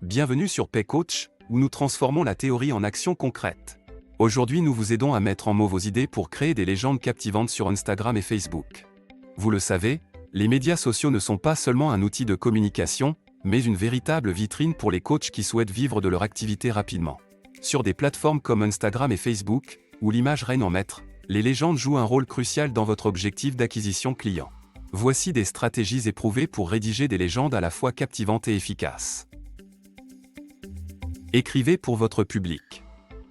Bienvenue sur PayCoach, où nous transformons la théorie en actions concrètes. Aujourd'hui, nous vous aidons à mettre en mots vos idées pour créer des légendes captivantes sur Instagram et Facebook. Vous le savez, les médias sociaux ne sont pas seulement un outil de communication, mais une véritable vitrine pour les coachs qui souhaitent vivre de leur activité rapidement. Sur des plateformes comme Instagram et Facebook, où l'image règne en maître, les légendes jouent un rôle crucial dans votre objectif d'acquisition client. Voici des stratégies éprouvées pour rédiger des légendes à la fois captivantes et efficaces. Écrivez pour votre public.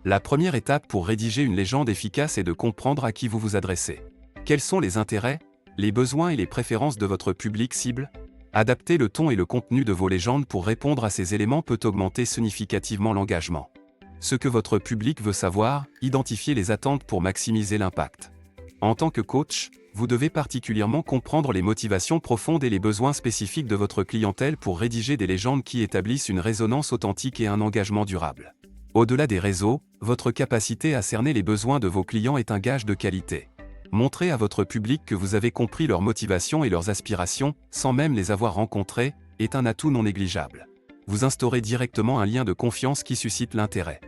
La première étape pour rédiger une légende efficace est de comprendre à qui vous vous adressez. Quels sont les intérêts, les besoins et les préférences de votre public cible? Adapter le ton et le contenu de vos légendes pour répondre à ces éléments peut augmenter significativement l'engagement. Ce que votre public veut savoir, identifiez les attentes pour maximiser l'impact. En tant que coach, vous devez particulièrement comprendre les motivations profondes et les besoins spécifiques de votre clientèle pour rédiger des légendes qui établissent une résonance authentique et un engagement durable. Au-delà des réseaux, votre capacité à cerner les besoins de vos clients est un gage de qualité. Montrez à votre public que vous avez compris leurs motivations et leurs aspirations, sans même les avoir rencontrés, est un atout non négligeable. Vous instaurez directement un lien de confiance qui suscite l'intérêt.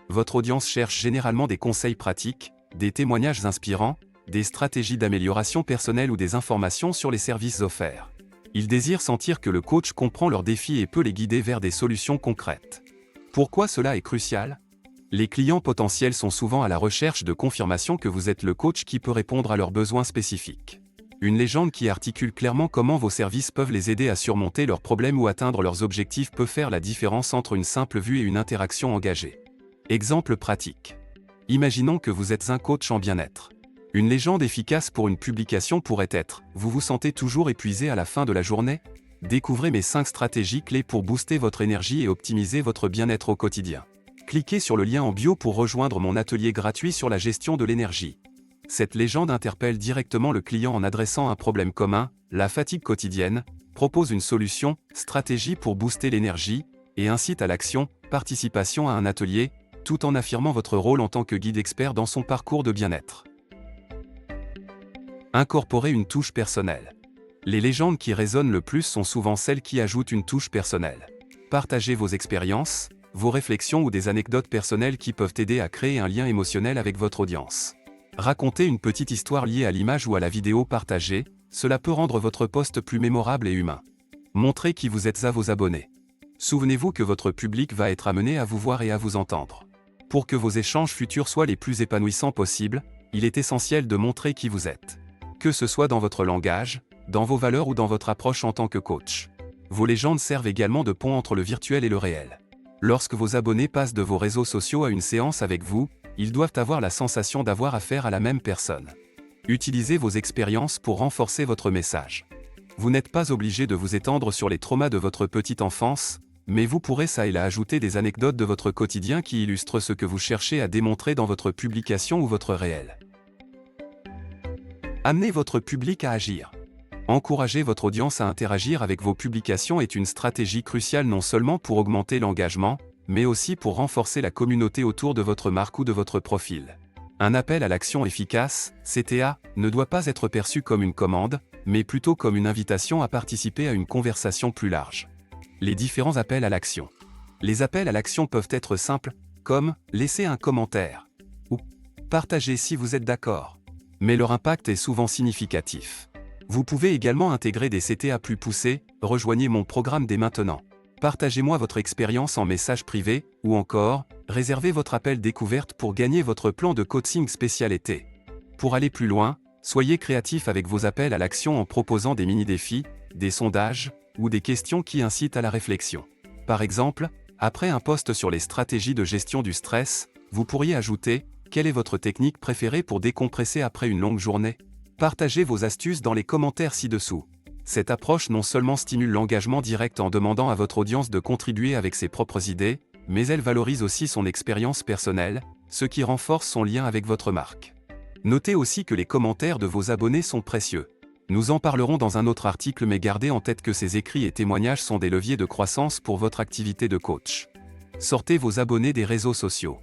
Votre audience cherche généralement des conseils pratiques, des témoignages inspirants, des stratégies d'amélioration personnelle ou des informations sur les services offerts. Ils désirent sentir que le coach comprend leurs défis et peut les guider vers des solutions concrètes. Pourquoi cela est crucial? Les clients potentiels sont souvent à la recherche de confirmation que vous êtes le coach qui peut répondre à leurs besoins spécifiques. Une légende qui articule clairement comment vos services peuvent les aider à surmonter leurs problèmes ou atteindre leurs objectifs peut faire la différence entre une simple vue et une interaction engagée. Exemple pratique. Imaginons que vous êtes un coach en bien-être. Une légende efficace pour une publication pourrait être « Vous vous sentez toujours épuisé à la fin de la journée? Découvrez mes 5 stratégies clés pour booster votre énergie et optimiser votre bien-être au quotidien. Cliquez sur le lien en bio pour rejoindre mon atelier gratuit sur la gestion de l'énergie. » Cette légende interpelle directement le client en adressant un problème commun, la fatigue quotidienne, propose une solution, stratégie pour booster l'énergie, et incite à l'action, participation à un atelier, tout en affirmant votre rôle en tant que guide expert dans son parcours de bien-être. Incorporez une touche personnelle. Les légendes qui résonnent le plus sont souvent celles qui ajoutent une touche personnelle. Partagez vos expériences, vos réflexions ou des anecdotes personnelles qui peuvent aider à créer un lien émotionnel avec votre audience. Racontez une petite histoire liée à l'image ou à la vidéo partagée, cela peut rendre votre post plus mémorable et humain. Montrez qui vous êtes à vos abonnés. Souvenez-vous que votre public va être amené à vous voir et à vous entendre. Pour que vos échanges futurs soient les plus épanouissants possibles, il est essentiel de montrer qui vous êtes. Que ce soit dans votre langage, dans vos valeurs ou dans votre approche en tant que coach. Vos légendes servent également de pont entre le virtuel et le réel. Lorsque vos abonnés passent de vos réseaux sociaux à une séance avec vous, ils doivent avoir la sensation d'avoir affaire à la même personne. Utilisez vos expériences pour renforcer votre message. Vous n'êtes pas obligé de vous étendre sur les traumas de votre petite enfance, mais vous pourrez ça et là ajouter des anecdotes de votre quotidien qui illustrent ce que vous cherchez à démontrer dans votre publication ou votre réel. Amenez votre public à agir. Encourager votre audience à interagir avec vos publications est une stratégie cruciale non seulement pour augmenter l'engagement, mais aussi pour renforcer la communauté autour de votre marque ou de votre profil. Un appel à l'action efficace, CTA, ne doit pas être perçu comme une commande, mais plutôt comme une invitation à participer à une conversation plus large. Les différents appels à l'action. Les appels à l'action peuvent être simples, comme « laisser un commentaire » ou « partager si vous êtes d'accord ». Mais leur impact est souvent significatif. Vous pouvez également intégrer des CTA plus poussés, rejoignez mon programme dès maintenant. Partagez-moi votre expérience en message privé, ou encore, réservez votre appel découverte pour gagner votre plan de coaching spécial été. Pour aller plus loin, soyez créatif avec vos appels à l'action en proposant des mini-défis, des sondages, ou des questions qui incitent à la réflexion. Par exemple, après un post sur les stratégies de gestion du stress, vous pourriez ajouter « Quelle est votre technique préférée pour décompresser après une longue journée ?» Partagez vos astuces dans les commentaires ci-dessous. Cette approche non seulement stimule l'engagement direct en demandant à votre audience de contribuer avec ses propres idées, mais elle valorise aussi son expérience personnelle, ce qui renforce son lien avec votre marque. Notez aussi que les commentaires de vos abonnés sont précieux. Nous en parlerons dans un autre article, mais gardez en tête que ces écrits et témoignages sont des leviers de croissance pour votre activité de coach. Sortez vos abonnés des réseaux sociaux.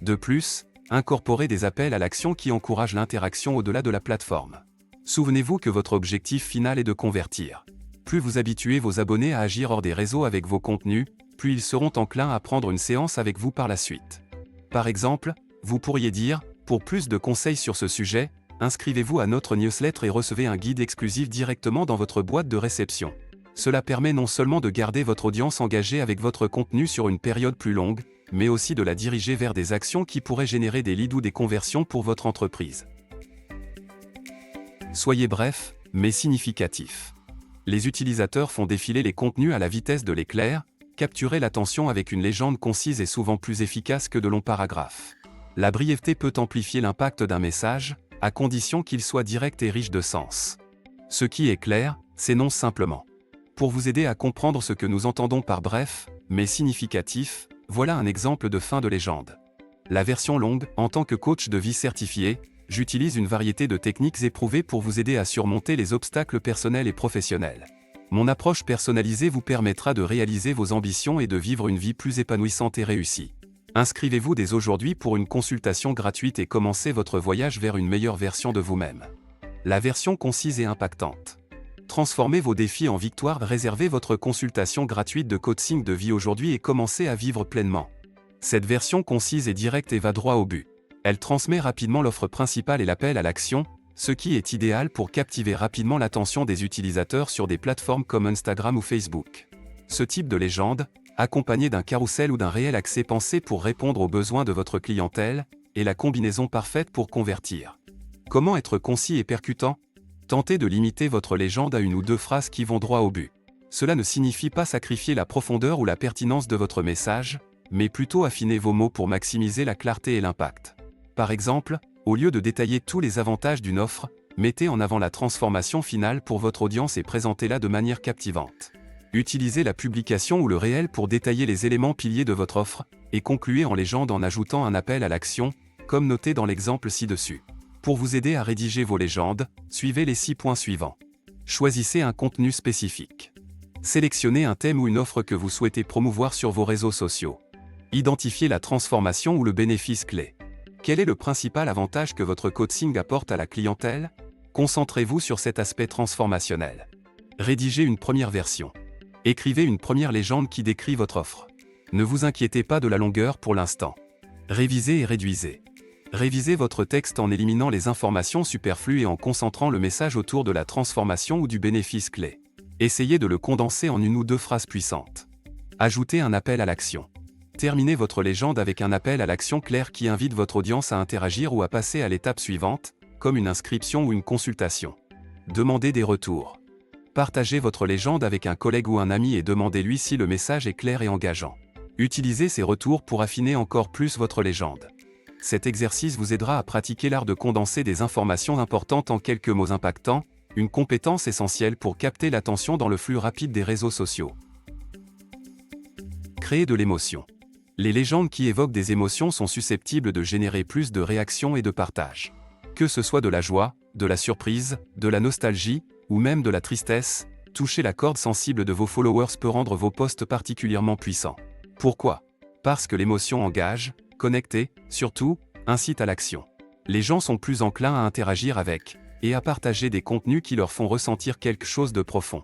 De plus, incorporez des appels à l'action qui encouragent l'interaction au-delà de la plateforme. Souvenez-vous que votre objectif final est de convertir. Plus vous habituez vos abonnés à agir hors des réseaux avec vos contenus, plus ils seront enclins à prendre une séance avec vous par la suite. Par exemple, vous pourriez dire, pour plus de conseils sur ce sujet, inscrivez-vous à notre newsletter et recevez un guide exclusif directement dans votre boîte de réception. Cela permet non seulement de garder votre audience engagée avec votre contenu sur une période plus longue, mais aussi de la diriger vers des actions qui pourraient générer des leads ou des conversions pour votre entreprise. Soyez bref, mais significatif. Les utilisateurs font défiler les contenus à la vitesse de l'éclair, capturer l'attention avec une légende concise est souvent plus efficace que de longs paragraphes. La brièveté peut amplifier l'impact d'un message, à condition qu'il soit direct et riche de sens. Ce qui est clair, s'énonce simplement. Pour vous aider à comprendre ce que nous entendons par bref, mais significatif, voilà un exemple de fin de légende. La version longue, en tant que coach de vie certifié, j'utilise une variété de techniques éprouvées pour vous aider à surmonter les obstacles personnels et professionnels. Mon approche personnalisée vous permettra de réaliser vos ambitions et de vivre une vie plus épanouissante et réussie. Inscrivez-vous dès aujourd'hui pour une consultation gratuite et commencez votre voyage vers une meilleure version de vous-même. La version concise et impactante. Transformez vos défis en victoires, réservez votre consultation gratuite de coaching de vie aujourd'hui et commencez à vivre pleinement. Cette version concise est directe et va droit au but. Elle transmet rapidement l'offre principale et l'appel à l'action, ce qui est idéal pour captiver rapidement l'attention des utilisateurs sur des plateformes comme Instagram ou Facebook. Ce type de légende, accompagné d'un carrousel ou d'un réel accès pensé pour répondre aux besoins de votre clientèle, est la combinaison parfaite pour convertir. Comment être concis et percutant ? Tentez de limiter votre légende à une ou deux phrases qui vont droit au but. Cela ne signifie pas sacrifier la profondeur ou la pertinence de votre message, mais plutôt affiner vos mots pour maximiser la clarté et l'impact. Par exemple, au lieu de détailler tous les avantages d'une offre, mettez en avant la transformation finale pour votre audience et présentez-la de manière captivante. Utilisez la publication ou le réel pour détailler les éléments piliers de votre offre, et concluez en légende en ajoutant un appel à l'action, comme noté dans l'exemple ci-dessus. Pour vous aider à rédiger vos légendes, suivez les 6 points suivants. Choisissez un contenu spécifique. Sélectionnez un thème ou une offre que vous souhaitez promouvoir sur vos réseaux sociaux. Identifiez la transformation ou le bénéfice clé. Quel est le principal avantage que votre coaching apporte à la clientèle ? Concentrez-vous sur cet aspect transformationnel. Rédigez une première version. Écrivez une première légende qui décrit votre offre. Ne vous inquiétez pas de la longueur pour l'instant. Révisez et réduisez. Révisez votre texte en éliminant les informations superflues et en concentrant le message autour de la transformation ou du bénéfice clé. Essayez de le condenser en une ou deux phrases puissantes. Ajoutez un appel à l'action. Terminez votre légende avec un appel à l'action clair qui invite votre audience à interagir ou à passer à l'étape suivante, comme une inscription ou une consultation. Demandez des retours. Partagez votre légende avec un collègue ou un ami et demandez-lui si le message est clair et engageant. Utilisez ces retours pour affiner encore plus votre légende. Cet exercice vous aidera à pratiquer l'art de condenser des informations importantes en quelques mots impactants, une compétence essentielle pour capter l'attention dans le flux rapide des réseaux sociaux. Créer de l'émotion. Les légendes qui évoquent des émotions sont susceptibles de générer plus de réactions et de partage. Que ce soit de la joie, de la surprise, de la nostalgie, ou même de la tristesse, toucher la corde sensible de vos followers peut rendre vos posts particulièrement puissants. Pourquoi ? Parce que l'émotion engage, connecte et, surtout, incite à l'action. Les gens sont plus enclins à interagir avec, et à partager des contenus qui leur font ressentir quelque chose de profond.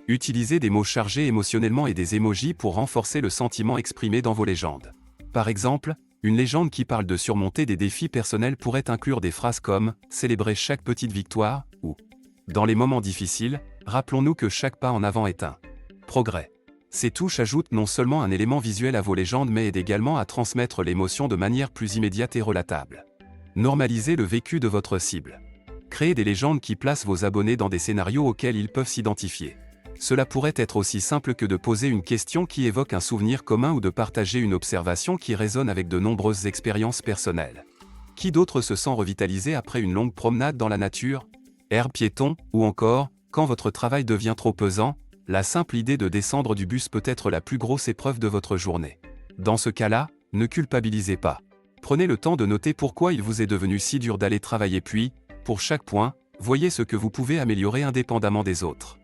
Utilisez des mots chargés émotionnellement et des emojis pour renforcer le sentiment exprimé dans vos légendes. Par exemple, une légende qui parle de surmonter des défis personnels pourrait inclure des phrases comme « célébrer chaque petite victoire » ou « dans les moments difficiles, rappelons-nous que chaque pas en avant est un progrès ». Ces touches ajoutent non seulement un élément visuel à vos légendes mais aident également à transmettre l'émotion de manière plus immédiate et relatable. Normalisez le vécu de votre cible. Créez des légendes qui placent vos abonnés dans des scénarios auxquels ils peuvent s'identifier. Cela pourrait être aussi simple que de poser une question qui évoque un souvenir commun ou de partager une observation qui résonne avec de nombreuses expériences personnelles. Qui d'autre se sent revitalisé après une longue promenade dans la nature, herbe piéton, ou encore, quand votre travail devient trop pesant, la simple idée de descendre du bus peut être la plus grosse épreuve de votre journée. Dans ce cas-là, ne culpabilisez pas. Prenez le temps de noter pourquoi il vous est devenu si dur d'aller travailler puis, pour chaque point, voyez ce que vous pouvez améliorer indépendamment des autres.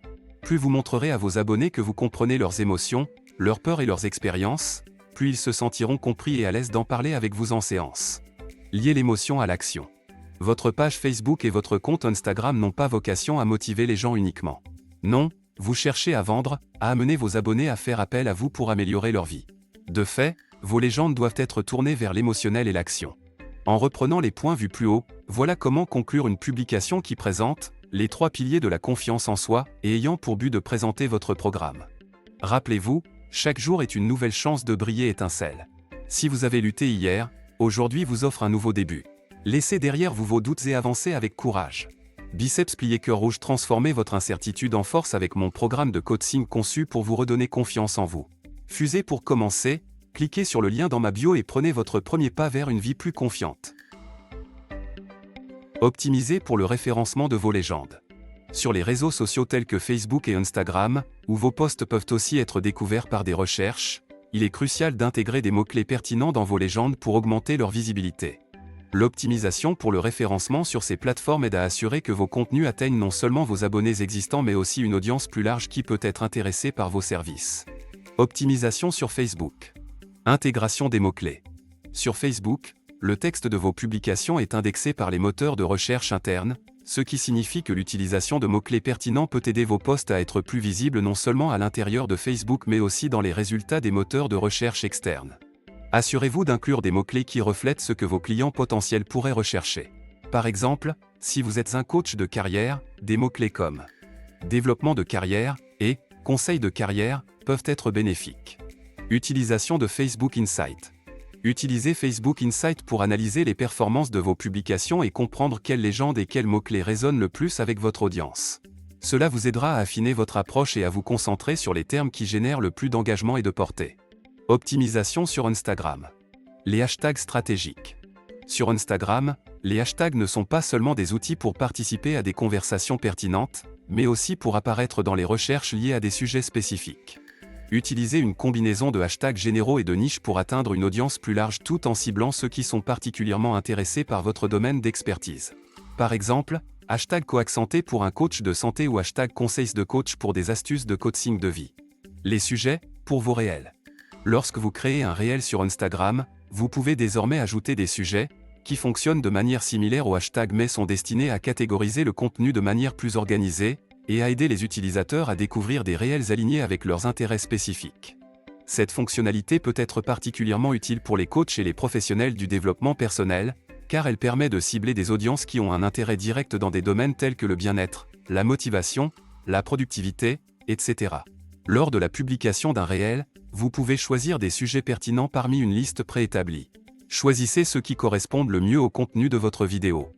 Plus vous montrerez à vos abonnés que vous comprenez leurs émotions, leurs peurs et leurs expériences, plus ils se sentiront compris et à l'aise d'en parler avec vous en séance. Liez l'émotion à l'action. Votre page Facebook et votre compte Instagram n'ont pas vocation à motiver les gens uniquement. Non, Vous cherchez à vendre, à amener vos abonnés à faire appel à vous pour améliorer leur vie. De fait, vos légendes doivent être tournées vers l'émotionnel et l'action. En reprenant les points vus plus haut, voilà comment conclure une publication qui présente les 3 piliers de la confiance en soi et ayant pour but de présenter votre programme. Rappelez-vous, chaque jour est une nouvelle chance de briller étincelle. Si vous avez lutté hier, aujourd'hui vous offre un nouveau début. Laissez derrière vous vos doutes et avancez avec courage. Biceps plié cœur rouge, transformez votre incertitude en force avec mon programme de coaching conçu pour vous redonner confiance en vous. Fusez pour commencer, cliquez sur le lien dans ma bio et prenez votre premier pas vers une vie plus confiante. Optimisez pour le référencement de vos légendes. Sur les réseaux sociaux tels que Facebook et Instagram, où vos posts peuvent aussi être découverts par des recherches, il est crucial d'intégrer des mots-clés pertinents dans vos légendes pour augmenter leur visibilité. L'optimisation pour le référencement sur ces plateformes aide à assurer que vos contenus atteignent non seulement vos abonnés existants mais aussi une audience plus large qui peut être intéressée par vos services. Optimisation sur Facebook. Intégration des mots-clés. Sur Facebook, le texte de vos publications est indexé par les moteurs de recherche internes, ce qui signifie que l'utilisation de mots-clés pertinents peut aider vos posts à être plus visibles non seulement à l'intérieur de Facebook mais aussi dans les résultats des moteurs de recherche externes. Assurez-vous d'inclure des mots-clés qui reflètent ce que vos clients potentiels pourraient rechercher. Par exemple, si vous êtes un coach de carrière, des mots-clés comme développement de carrière et conseil de carrière peuvent être bénéfiques. Utilisation de Facebook Insights. Utilisez Facebook Insights pour analyser les performances de vos publications et comprendre quelles légendes et quels mots-clés résonnent le plus avec votre audience. Cela vous aidera à affiner votre approche et à vous concentrer sur les termes qui génèrent le plus d'engagement et de portée. Optimisation sur Instagram. Les hashtags stratégiques. Sur Instagram, les hashtags ne sont pas seulement des outils pour participer à des conversations pertinentes, mais aussi pour apparaître dans les recherches liées à des sujets spécifiques. Utilisez une combinaison de hashtags généraux et de niches pour atteindre une audience plus large tout en ciblant ceux qui sont particulièrement intéressés par votre domaine d'expertise. Par exemple, hashtag coach santé pour un coach de santé ou hashtag conseils de coach pour des astuces de coaching de vie. Les sujets, pour vos réels. Lorsque vous créez un réel sur Instagram, vous pouvez désormais ajouter des sujets, qui fonctionnent de manière similaire aux hashtags mais sont destinés à catégoriser le contenu de manière plus organisée, et à aider les utilisateurs à découvrir des réels alignés avec leurs intérêts spécifiques. Cette fonctionnalité peut être particulièrement utile pour les coachs et les professionnels du développement personnel, car elle permet de cibler des audiences qui ont un intérêt direct dans des domaines tels que le bien-être, la motivation, la productivité, etc. Lors de la publication d'un réel, vous pouvez choisir des sujets pertinents parmi une liste préétablie. Choisissez ceux qui correspondent le mieux au contenu de votre vidéo.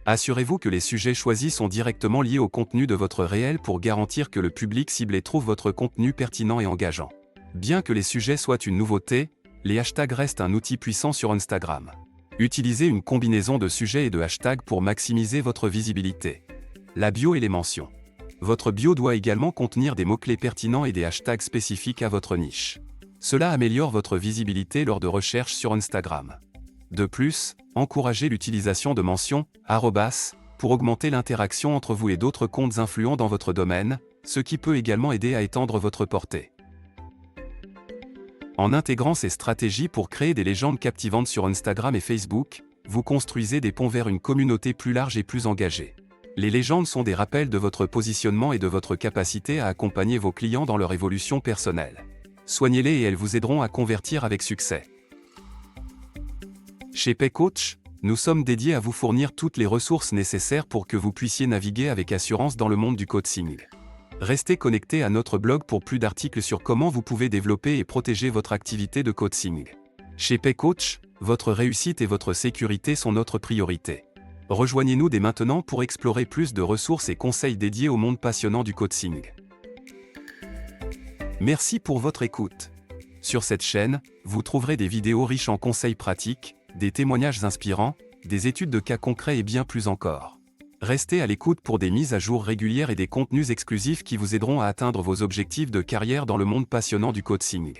Assurez-vous que les sujets choisis sont directement liés au contenu de votre réel pour garantir que le public ciblé trouve votre contenu pertinent et engageant. Bien que les sujets soient une nouveauté, les hashtags restent un outil puissant sur Instagram. Utilisez une combinaison de sujets et de hashtags pour maximiser votre visibilité. La bio et les mentions. Votre bio doit également contenir des mots-clés pertinents et des hashtags spécifiques à votre niche. Cela améliore votre visibilité lors de recherches sur Instagram. De plus, encouragez l'utilisation de mentions @ pour augmenter l'interaction entre vous et d'autres comptes influents dans votre domaine, ce qui peut également aider à étendre votre portée. En intégrant ces stratégies pour créer des légendes captivantes sur Instagram et Facebook, vous construisez des ponts vers une communauté plus large et plus engagée. Les légendes sont des rappels de votre positionnement et de votre capacité à accompagner vos clients dans leur évolution personnelle. Soignez-les et elles vous aideront à convertir avec succès. Chez PayCoach, nous sommes dédiés à vous fournir toutes les ressources nécessaires pour que vous puissiez naviguer avec assurance dans le monde du coaching. Restez connectés à notre blog pour plus d'articles sur comment vous pouvez développer et protéger votre activité de coaching. Chez PayCoach, votre réussite et votre sécurité sont notre priorité. Rejoignez-nous dès maintenant pour explorer plus de ressources et conseils dédiés au monde passionnant du coaching. Merci pour votre écoute. Sur cette chaîne, vous trouverez des vidéos riches en conseils pratiques, des témoignages inspirants, des études de cas concrets et bien plus encore. Restez à l'écoute pour des mises à jour régulières et des contenus exclusifs qui vous aideront à atteindre vos objectifs de carrière dans le monde passionnant du coaching.